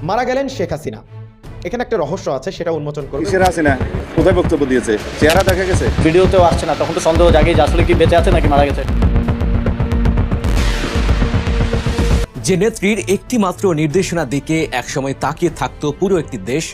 মারা গেলেন শেখ হাসিনা। এখানে একটা রহস্য আছে, সেটা উন্মোচন করব। শেখ হাসিনা কোথায় বক্তব্য দিয়েছে, চেহারা দেখা গেছে, ভিডিওতেও আসছে না, তখন তো সন্দেহ জাগে যে আসলে কি বেঁচে আছে নাকি মারা গেছে। যে নেত্রীর একটি মাত্র নির্দেশনা দিকে একসময় তাকিয়ে থাকতো পুরো একটি দেশ,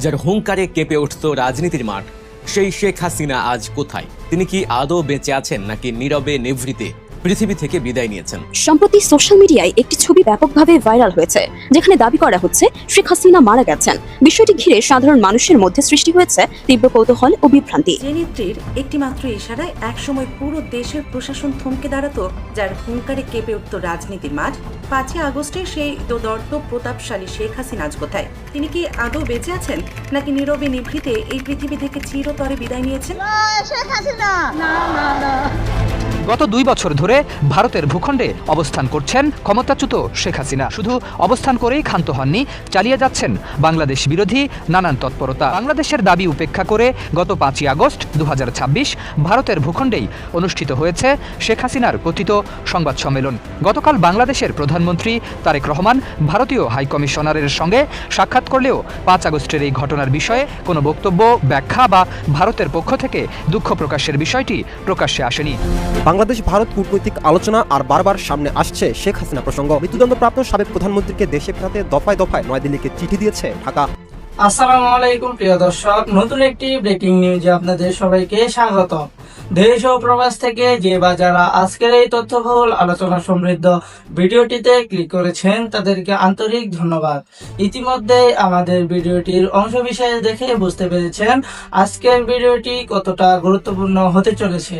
যার হুঙ্কারে কেঁপে উঠত রাজনীতির মাঠ, সেই শেখ হাসিনা আজ কোথায়? তিনি কি আদৌ বেঁচে আছেন নাকি নীরবে নিভৃতে পৃথিবী থেকে বিদায় নিয়েছেন? সম্প্রতি সোশ্যাল মিডিয়ায় একটি ছবি ব্যাপকভাবে ভাইরাল হয়েছে, যেখানে দাবি করা হচ্ছে শেখ হাসিনা মারা গেছেন। বিষয়টি ঘিরে সাধারণ মানুষের মধ্যে সৃষ্টি হয়েছে তীব্র কৌতূহল ও বিভ্রান্তি। যে নেত্রীর একটি মাত্র ইশারায় একসময় পুরো দেশের প্রশাসন থমকে দাঁড়াতো, যার হুঙ্কারে কেঁপে উঠত রাজনীতির মাঠ, 5ই আগস্টের সেই দৌর্ত প্রতাপশালী শেখ হাসিনা আজ কোথায়? তিনি কি আদৌ বেঁচে আছেন নাকি নীরবে নিভৃতে এই পৃথিবী থেকে চিরতরে বিদায় নিয়েছেন? গত 2 বছর ধরে ভারতের ভূখণ্ডে অবস্থান করছেন ক্ষমতাচ্যুত শেখ হাসিনা। শুধু অবস্থান করেই ক্ষান্ত হননি, চালিয়ে যাচ্ছেন বাংলাদেশ বিরোধী নানান তৎপরতা। বাংলাদেশের দাবি উপেক্ষা করে গত 5ই আগস্ট 2026 ভারতের ভূখণ্ডেই অনুষ্ঠিত হয়েছে শেখ হাসিনার কথিত সংবাদ সম্মেলন। গতকাল বাংলাদেশের প্রধানমন্ত্রী তারেক রহমান ভারতীয় হাইকমিশনারের সঙ্গে সাক্ষাৎ করলেও 5 আগস্টের এই ঘটনার বিষয়ে কোনো বক্তব্য, ব্যাখ্যা বা ভারতের পক্ষ থেকে দুঃখ প্রকাশের বিষয়টি প্রকাশ্যে আসেনি। বাংলাদেশ ভারত কূটনৈতিক আলোচনা আর বারবার সামনে আসছে শেখ হাসিনা প্রসঙ্গ। মৃত্যুদণ্ডপ্রাপ্ত সাবেক প্রধানমন্ত্রীকে দেশে ফেরাতে দফায় দফায় নয়াদিল্লিকে চিঠি দিয়েছে ঢাকা। আসসালামু আলাইকুম প্রিয় দর্শক, নতুন একটি ব্রেকিং নিউজে আপনাদের সবাইকে স্বাগত। দেশ ও প্রবাস থেকে যে বা যারা আজকের এই তথ্যবহুল আলোচনা সমৃদ্ধ ভিডিওটিতে ক্লিক করেছেন তাদেরকে আন্তরিক ধন্যবাদ। ইতিমধ্যে আমাদের ভিডিওটির অংশবিশেষ দেখে বুঝতে পেরেছেন আজকের ভিডিওটি কতটা গুরুত্বপূর্ণ হতে চলেছে।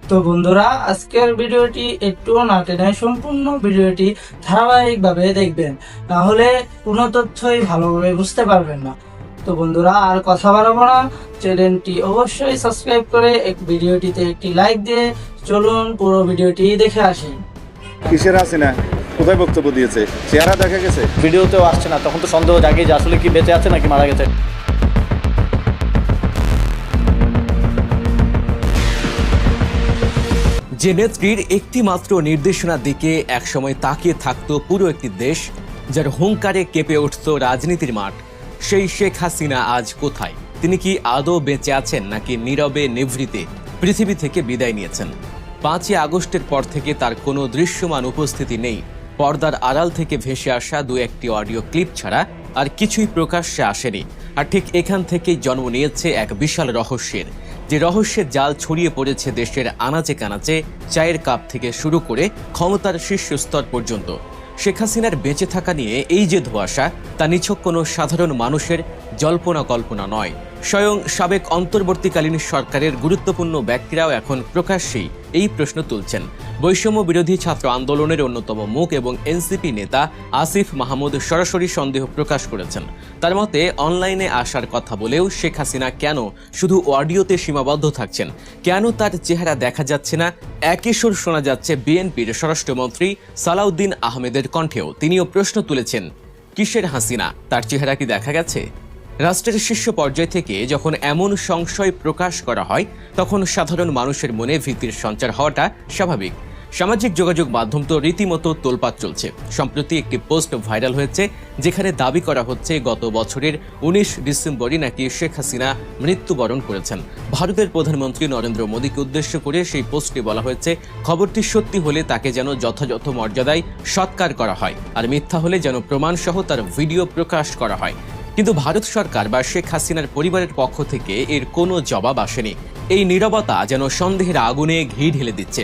তো বন্ধুরা, আজকের ভিডিওটি একটুও না টেনে সম্পূর্ণ ভিডিওটি ধারাবাহিকভাবে দেখবেন, তাহলে কোনো তথ্যই ভালোভাবে বুঝতে পারবেন না। তো বন্ধুরা, আর কথা বাড়াবো না, চ্যানেলটি অবশ্যই সাবস্ক্রাইব করে ভিডিওটিতে একটি লাইক দিয়ে চলুন পুরো ভিডিওটি দেখে আসি। শেখ হাসিনা কোথায় বক্তব্য দিয়েছে, চেহারা দেখা গেছে, ভিডিওতেও আসছে না, তখন তো সন্দেহ জাগে যে আসলে কি বেঁচে আছে নাকি মারা গেছে। যে নেত্রীর একটি মাত্র নির্দেশনা দিকে একসময় তাকিয়ে থাকতো পুরো একটি দেশ, যার হুঙ্কারে কেঁপে উঠত রাজনীতির মাঠ, সেই শেখ হাসিনা আজ কোথায়? তিনি কি আদৌ বেঁচে আছেন নাকি নীরবে নিভৃতে পৃথিবী থেকে বিদায় নিয়েছেন? 5ই আগস্টের পর থেকে তার কোনো দৃশ্যমান উপস্থিতি নেই। পর্দার আড়াল থেকে ভেসে আসা 2-1টি অডিও ক্লিপ ছাড়া আর কিছুই প্রকাশ্যে আসেনি। আর ঠিক এখান থেকেই জন্ম নিয়েছে এক বিশাল রহস্যের, যে রহস্যের জাল ছড়িয়ে পড়েছে দেশের আনাচে কানাচে, চায়ের কাপ থেকে শুরু করে ক্ষমতার শীর্ষস্তর পর্যন্ত। শেখ হাসিনার বেঁচে থাকা নিয়ে এই যে ধোঁয়াশা, তা নিছক কোনো সাধারণ মানুষের জল্পনা কল্পনা নয়। স্বয়ং সাবেক অন্তর্বর্তীকালীন সরকারের গুরুত্বপূর্ণ ব্যক্তিরাও এখন প্রকাশ্যেই এই প্রশ্ন তুলছেন। বৈষম্য বিরোধী ছাত্র আন্দোলনের অন্যতম মুখ এবং এনসিপি নেতা আসিফ মাহমুদ সরাসরি সন্দেহ প্রকাশ করেছেন। তার মতে, অনলাইনে আসার কথা বলেও শেখ হাসিনা কেন শুধু অডিওতে সীমাবদ্ধ থাকছেন? কেন তার চেহারা দেখা যাচ্ছে না? একই সুর শোনা যাচ্ছে বিএনপির স্বরাষ্ট্রমন্ত্রী সালাউদ্দিন আহমেদের কণ্ঠেও। তিনিও প্রশ্ন তুলেছেন, কিসের হাসিনা? তার চেহারা কি দেখা গেছে? রাষ্ট্রের শীর্ষ পর্যায় থেকে যখন এমন সংশয় প্রকাশ করা হয়, তখন সাধারণ মানুষের মনে ভীতির সঞ্চার হওয়াটা স্বাভাবিক। সামাজিক যোগাযোগ মাধ্যম তো রীতিমতো তোলপাড় চলছে। সম্প্রতি একটি পোস্ট ভাইরাল হয়েছে, যেখানে দাবি করা হচ্ছে গত বছরের 19 ডিসেম্বরই নাকি শেখ হাসিনা মৃত্যুবরণ করেছেন। ভারতের প্রধানমন্ত্রী নরেন্দ্র মোদীকে উদ্দেশ্য করে সেই পোস্টে বলা হয়েছে, খবরটি সত্যি হলে তাকে যেন যথাযথ মর্যাদায় সৎকার করা হয়, আর মিথ্যা হলে যেন প্রমাণসহ তার ভিডিও প্রকাশ করা হয়। কিন্তু ভারত সরকার বা শেখ হাসিনার পরিবারের পক্ষ থেকে এর কোনো জবাব আসেনি। এই নীরবতা যেন সন্দেহের আগুনে ঘি ঢেলে দিচ্ছে।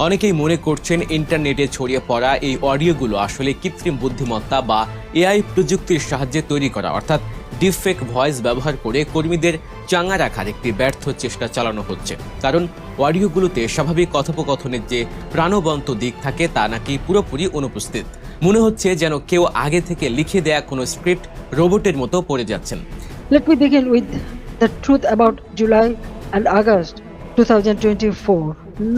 অনেকেই মনে করছেন ইন্টারনেটে ছড়িয়ে পড়া এই অডিওগুলো আসলে কৃত্রিম বুদ্ধিমত্তা বা এআই প্রযুক্তির সাহায্যে তৈরি করা, অর্থাৎ ডিপফেক ভয়েস ব্যবহার করে কর্মীদের চাঙ্গা রাখার একটি ব্যর্থ চেষ্টা চালানো হচ্ছে। কারণ অডিওগুলোতে স্বাভাবিক কথোপকথনের যে প্রাণবন্ত দিক থাকে তা নাকি পুরোপুরি অনুপস্থিত। মনে হচ্ছে যেন কেউ আগে থেকে লিখে দেয়া কোনো স্ক্রিপ্ট রোবটের মতো পড়ে যাচ্ছেন। Let me begin with the truth about July and August 2024,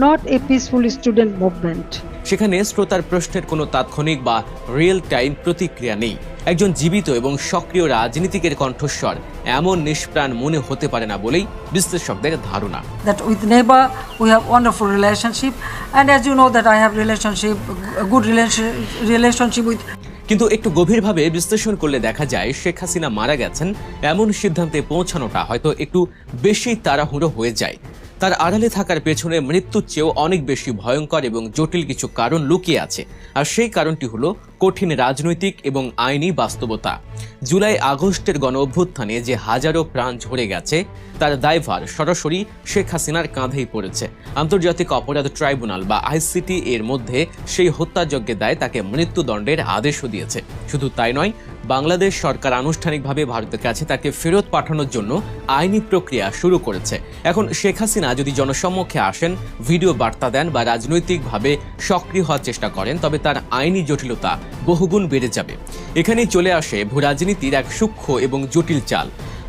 not a peaceful student movement. সেখানে শ্রোতার প্রশ্নের কোনো তাৎক্ষণিক বা রিয়েল টাইম প্রতিক্রিয়া নেই। একজন জীবিত এবং সক্রিয় রাজনীতিকের কণ্ঠস্বর এমন নিষ্প্রাণ মনে হতে পারে না বলেই বিশ্লেষকদের ধারণা। That with neighbor we have wonderful relationship, and as you know that I have a good relationship with কিন্তু একটু গভীরভাবে বিশ্লেষণ করলে দেখা যায় শেখ হাসিনা মারা গেছেন এমন সিদ্ধান্তে পৌঁছানোটা হয়তো একটু বেশি তাড়াহুড়ো হয়ে যায়। তার আড়ালে থাকার পেছনে মৃত্যুর চেয়েও অনেক বেশি ভয়ঙ্কর এবং জটিল কিছু কারণ লুকিয়ে আছে, আর সেই কারণটি হলো কঠিন রাজনৈতিক এবং আইনি বাস্তবতা। জুলাই আগস্টের গণ অভ্যুত্থানে যে হাজারো প্রাণ ঝরে গেছে তার দায়ভার সরাসরি শেখ হাসিনার কাঁধেই পড়েছে। আন্তর্জাতিক অপরাধ ট্রাইব্যুনাল বা আইসিটি এর মধ্যে সেই হত্যাযজ্ঞের দায় তাকে মৃত্যুদণ্ডের আদেশও দিয়েছে। শুধু তাই নয়, বাংলাদেশ সরকার আনুষ্ঠানিকভাবে ভারতের কাছে তাকে ফেরত পাঠানোর জন্য আইনি প্রক্রিয়া শুরু করেছে। এখন শেখ হাসিনা যদি জনসম্মুখে আসেন, ভিডিও বার্তা দেন বা রাজনৈতিকভাবে সক্রিয় হওয়ার চেষ্টা করেন, তবে তার আইনি জটিলতা বহুগুণ বেড়ে যাবে। এখানেই চলে আসে ভূরাজনীতির এক সূক্ষ্ম এবং জটিল চাল।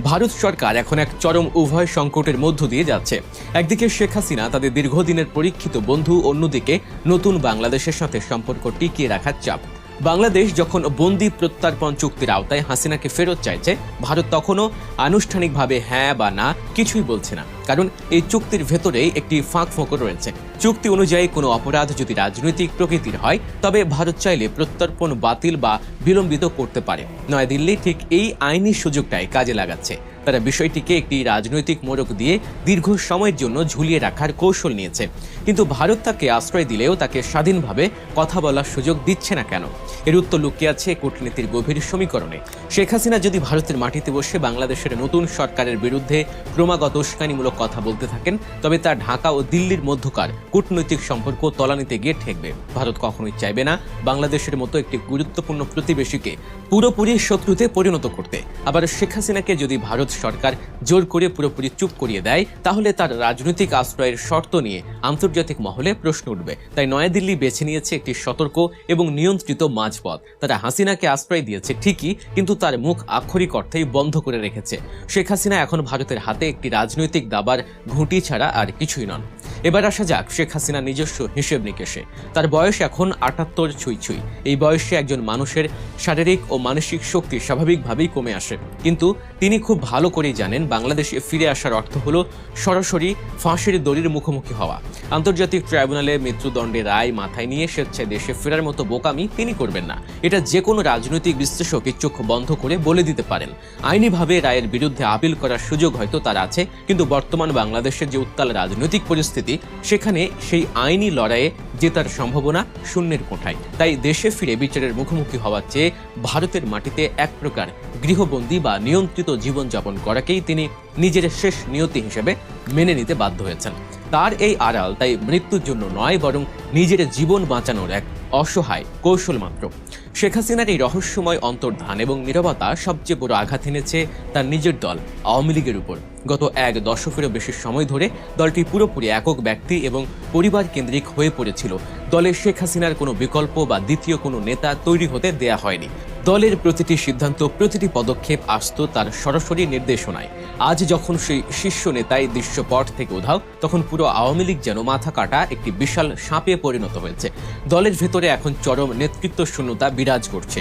ভারত সরকার এখন এক চরম উভয় সংকটের মধ্য দিয়ে যাচ্ছে। একদিকে শেখ হাসিনা তাদের দীর্ঘদিনের পরীক্ষিত বন্ধু, অন্যদিকে নতুন বাংলাদেশের সাথে সম্পর্ক টিকিয়ে রাখার চাপ। বাংলাদেশ যখন বন্দি প্রত্যর্পণ চুক্তির আওতায় হাসিনাকে ফেরত চাইছে, ভারত তখনও আনুষ্ঠানিকভাবে হ্যাঁ বা না কিছুই বলছে না, কারণ এই চুক্তির ভেতরেই একটি ফাঁকফোকর রয়েছে। চুক্তি অনুযায়ী কোনো অপরাধ যদি রাজনৈতিক প্রকৃতির হয়, তবে ভারত চাইলে প্রত্যর্পণ বাতিল বা বিলম্বিত করতে পারে। নয়াদিল্লি ঠিক এই আইনি সুযোগটাই কাজে লাগাচ্ছে। তারা বিষয়টিকে একটি রাজনৈতিক মোড়ক দিয়ে দীর্ঘ সময়ের জন্য ঝুলিয়ে রাখার কৌশল নিয়েছে। কিন্তু ভারত তাকে আশ্রয় দিলেও তাকে স্বাধীনভাবে কথা বলার সুযোগ দিচ্ছে না কেন? এর উত্তর লুকিয়ে আছে কূটনীতির গভীর সমীকরণে। শেখ হাসিনা যদি ভারতের মাটিতে বসে বাংলাদেশের নতুন সরকারের বিরুদ্ধে ক্রমাগত উস্কানিমূলক কথা বলতে থাকেন, তবে তা ঢাকা ও দিল্লির মধ্যকার কূটনৈতিক সম্পর্ক তলানিতে গিয়ে ঠেকবে। ভারত কখনোই চাইবে না বাংলাদেশের মতো একটি গুরুত্বপূর্ণ প্রতিবেশীকে পুরোপুরি শত্রুতে পরিণত করতে। আবার শেখ হাসিনাকে যদি ভারত সরকার জোর করে পুরোপুরি চুপ করিয়ে দেয়, তাহলে তার রাজনৈতিক আশ্রয়ের শর্ত নিয়ে আন্তর্জাতিক মহলে প্রশ্ন উঠবে। তাই নয়াদিল্লি বেছে নিয়েছে একটি সতর্ক এবং নিয়ন্ত্রিত মাঝপথ। তারা হাসিনাকে আশ্রয় দিয়েছে ঠিকই, কিন্তু তার মুখ আক্ষরিক অর্থেই বন্ধ করে রেখেছে। শেখ হাসিনা এখন ভারতের হাতে একটি রাজনৈতিক দাবার ঘুঁটি ছাড়া আর কিছুই নন। এবার আসা যাক শেখ হাসিনার নিজস্ব হিসেব নিকেশে। তার বয়স এখন ৭৮ ছুঁই। এই বয়সে একজন মানুষের শারীরিক ও মানসিক শক্তি স্বাভাবিকভাবেই কমে আসে, কিন্তু তিনি খুব ভালো করেই জানেন বাংলাদেশে ফিরে আসার অর্থ হলো সরাসরি ফাঁসির দড়ির মুখোমুখি হওয়া। আন্তর্জাতিক ট্রাইব্যুনালে মৃত্যুদণ্ডের রায় মাথায় নিয়ে স্বেচ্ছায় দেশে ফেরার মতো বোকামি তিনি করবেন না। এটা যে কোনো রাজনৈতিক বিশ্লেষকই চোখ বন্ধ করে বলে দিতে পারেন। আইনিভাবে রায়ের বিরুদ্ধে আপিল করার সুযোগ হয়তো তার আছে, কিন্তু বর্তমান বাংলাদেশের যে উত্তাল রাজনৈতিক পরিস্থিতি, সেখানে সেই আইনি লড়াইয়ে জেতার সম্ভাবনা শূন্যের কোঠায়। তাই দেশে ফিরে বিচারের মুখোমুখি হওয়ার চেয়ে ভারতের মাটিতে এক প্রকার গৃহবন্দী বা নিয়ন্ত্রিত জীবনযাপন করাকেই তিনি নিজের শেষ নিয়তি হিসেবে মেনে নিতে বাধ্য হয়েছেন। তার এই আড়াল তাই মৃত্যুর জন্য নয়, বরং নিজের জীবন বাঁচানোর এক অসহায় কৌশল মাত্র। শেখ হাসিনার এই রহস্যময় অন্তর্ধান এবং নীরবতা সবচেয়ে বড় আঘাত এনেছে তার নিজের দল আওয়ামী লীগের উপর। গত এক দশকেরও বেশি সময় ধরে দলটি পুরোপুরি একক ব্যক্তি এবং পরিবার কেন্দ্রিক হয়ে পড়েছিল। দলে শেখ হাসিনার কোনো বিকল্প বা দ্বিতীয় কোনো নেতা তৈরি হতে দেয়া হয়নি। দলের প্রতিটি সিদ্ধান্ত, প্রতিটি পদক্ষেপ আসত তার সরাসরি নির্দেশনায়। আজ যখন সেই শীর্ষ নেতাই দৃশ্যপট থেকে উধাও, তখন পুরো আওয়ামী লীগ যেন মাথা কাটা একটি বিশাল সাপে পরিণত হয়েছে। দলের ভেতরে এখন চরম নেতৃত্ব শূন্যতা বিরাজ করছে।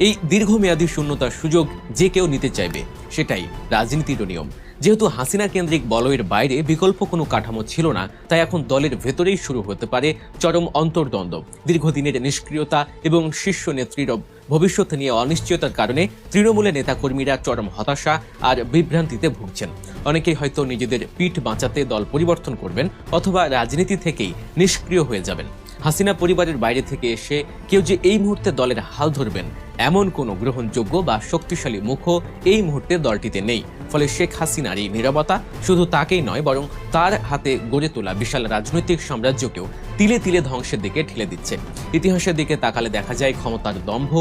এই দীর্ঘমেয়াদী শূন্যতার সুযোগ যে কেউ নিতে চাইবে, সেটাই রাজনীতির নিয়ম। যেহেতু হাসিনা কেন্দ্রিক বলয়ের বাইরে বিকল্প কোনো কাঠামো ছিল না, তাই এখন দলের ভেতরেই শুরু হতে পারে চরম অন্তর্দ্বন্দ্ব। দীর্ঘদিনের নিষ্ক্রিয়তা এবং শীর্ষ নেত্রীর ভবিষ্যৎ নিয়ে অনিশ্চয়তার কারণে তৃণমূলের নেতাকর্মীরা চরম হতাশা আর বিভ্রান্তিতে ভুগছেন। অনেকেই হয়তো নিজেদের পিঠ বাঁচাতে দল পরিবর্তন করবেন, অথবা রাজনীতি থেকেই নিষ্ক্রিয় হয়ে যাবেন। হাসিনা পরিবারের বাইরে থেকে এসে কেউ যে এই মুহূর্তে দলের হাল ধরবেন, এমন কোনো গ্রহণযোগ্য বা শক্তিশালী মুখও এই মুহূর্তে দলটিতে নেই। ফলে শেখ হাসিনার এই নীরবতা শুধু তাকেই নয়, বরং তার হাতে গড়ে তোলা বিশাল রাজনৈতিক সাম্রাজ্যকেও তিলে তিলে ধ্বংসের দিকে ঠেলে দিচ্ছে। ইতিহাসের দিকে তাকালে দেখা যায় ক্ষমতার দম্ভ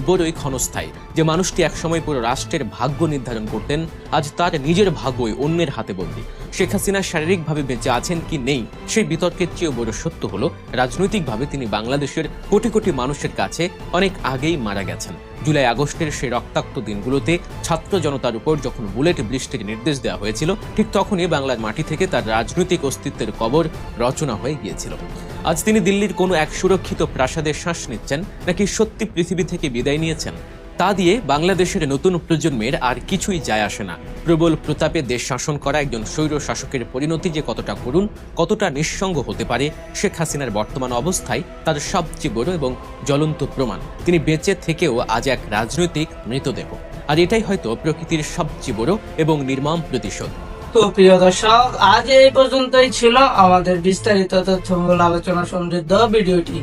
বড়ই ক্ষণস্থায়ী। যে মানুষটি একসময় পুরো রাষ্ট্রের ভাগ্য নির্ধারণ করতেন, আজ তার নিজের ভাগ্যই অন্যের হাতে বন্দী। শেখ হাসিনা শারীরিকভাবে বেঁচে আছেন কি নেই, সেই বিতর্কের চেয়েও বড় সত্য হলো রাজনৈতিকভাবে তিনি বাংলাদেশের কোটি কোটি মানুষের কাছে অনেক আগেই মারা গেছেন। জুলাই আগস্টের সেই রক্তাক্ত দিনগুলোতে ছাত্র জনতার উপর যখন বুলেট বৃষ্টির নির্দেশ দেওয়া হয়েছিল, ঠিক তখনই বাংলার মাটি থেকে তার রাজনৈতিক অস্তিত্বের কবর রচনা হয়ে গিয়েছিল। আজ তিনি দিল্লির কোনো এক সুরক্ষিত প্রাসাদে শ্বাস নিচ্ছেন, নাকি সত্যি পৃথিবী থেকে বিদায় নিয়েছেন, তা দিয়ে বাংলাদেশের নতুন প্রজন্মের আর কিছুই যায় আসে না। প্রবল প্রতাপে দেশ শাসন করা একজন স্বৈর শাসকের পরিণতি যে কতটা করুণ, কতটা নিঃসঙ্গ হতে পারে, শেখ হাসিনার বর্তমান অবস্থায় তার সবচেয়ে বড় এবং জ্বলন্ত প্রমাণ। তিনি বেঁচে থেকেও আজ এক রাজনৈতিক মৃতদেহ, আর এটাই হয়তো প্রকৃতির সবচেয়ে বড় এবং নির্মম প্রতিশোধ। তো প্রিয় দর্শক, আজ এই পর্যন্তই ছিল আমাদের বিস্তারিত তথ্যবহুল আলোচনা সমৃদ্ধ ভিডিওটি।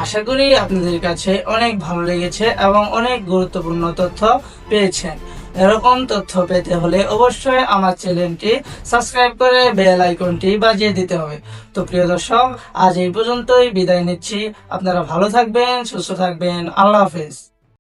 আশা করি আপনাদের কাছে অনেক ভালো লেগেছে এবং অনেক গুরুত্বপূর্ণ তথ্য পেয়েছেন। এরকম তথ্য পেতে হলে অবশ্যই আমার চ্যানেলটি সাবস্ক্রাইব করে বেল আইকনটি বাজিয়ে দিতে হবে। তো প্রিয় দর্শক, আজ এই পর্যন্তই বিদায় নিচ্ছি। আপনারা ভালো থাকবেন, সুস্থ থাকবেন। আল্লাহ হাফেজ।